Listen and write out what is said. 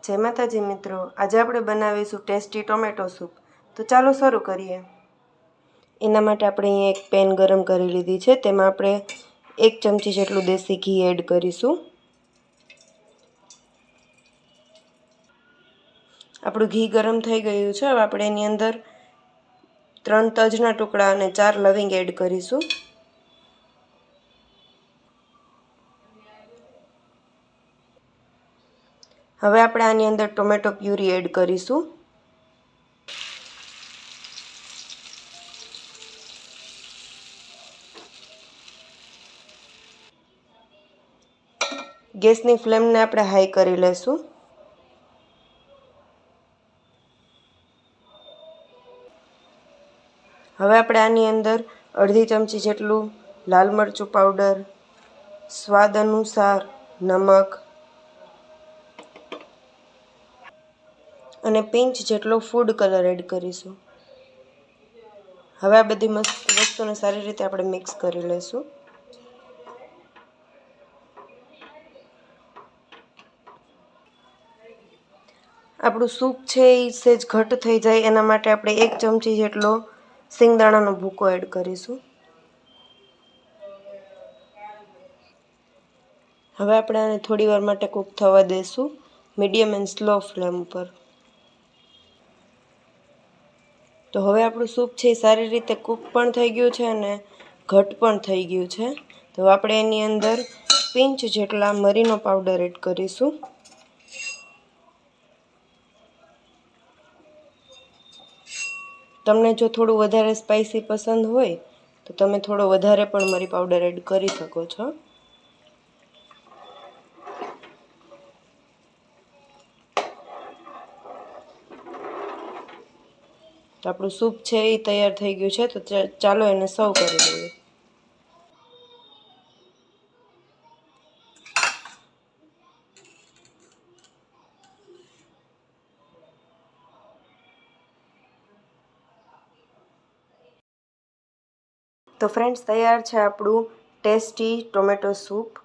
જય માતાજી મિત્રો, આજે આપણે બનાવીશું ટેસ્ટી ટોમેટો સૂપ। તો ચાલો શરૂ કરીએ। એના માટે આપણે અહીંયા એક પેન ગરમ કરી લીધી છે। તેમાં આપણે 1 ચમચી જેટલું દેશી ઘી એડ કરીશું। આપણું ઘી ગરમ થઈ ગયું છે। હવે આપણે એની અંદર 3 તજના ટુકડા અને 4 લવિંગ એડ કરીશું। હવે આપણે આની અંદર ટોમેટો પ્યુરી એડ કરીશું। ગેસની ફ્લેમને આપણે હાઈ કરી લેશું। હવે આપણે આની અંદર અડધી ચમચી જેટલું લાલ મરચું પાવડર, સ્વાદ અનુસાર નમક અને પિંચ જેટલો ફૂડ કલર એડ કરીશું। હવે આ બધી વસ્તુને સારી રીતે આપણે મિક્સ કરી લઈશું। આપણું સૂપ છે એ સહેજ ઘટ થઈ જાય એના માટે આપણે 1 ચમચી જેટલો સિંગદાણાનો ભૂકો એડ કરીશું। હવે આપણે આને થોડી વાર માટે કૂક થવા દઈશું મીડિયમ એન્ડ સ્લો ફ્લેમ પર। તો હવે આપણું સૂપ છે એ સારી રીતે કૂક પણ થઈ ગયું છે અને ઘટ પણ થઈ ગયું છે। તો આપણે એની અંદર પિંચ જેટલા મરીનો પાવડર એડ કરીશું। તમને જો થોડું વધારે સ્પાઇસી પસંદ હોય તો તમે થોડો વધારે પણ મરી પાવડર એડ કરી શકો છો। તો આપણું સૂપ છે એ તૈયાર થઈ ગયું છે। તો ચાલો એને સર્વ કરી દઈએ। તો ફ્રેન્ડ્સ, તૈયાર છે આપણું ટેસ્ટી ટોમેટો સૂપ।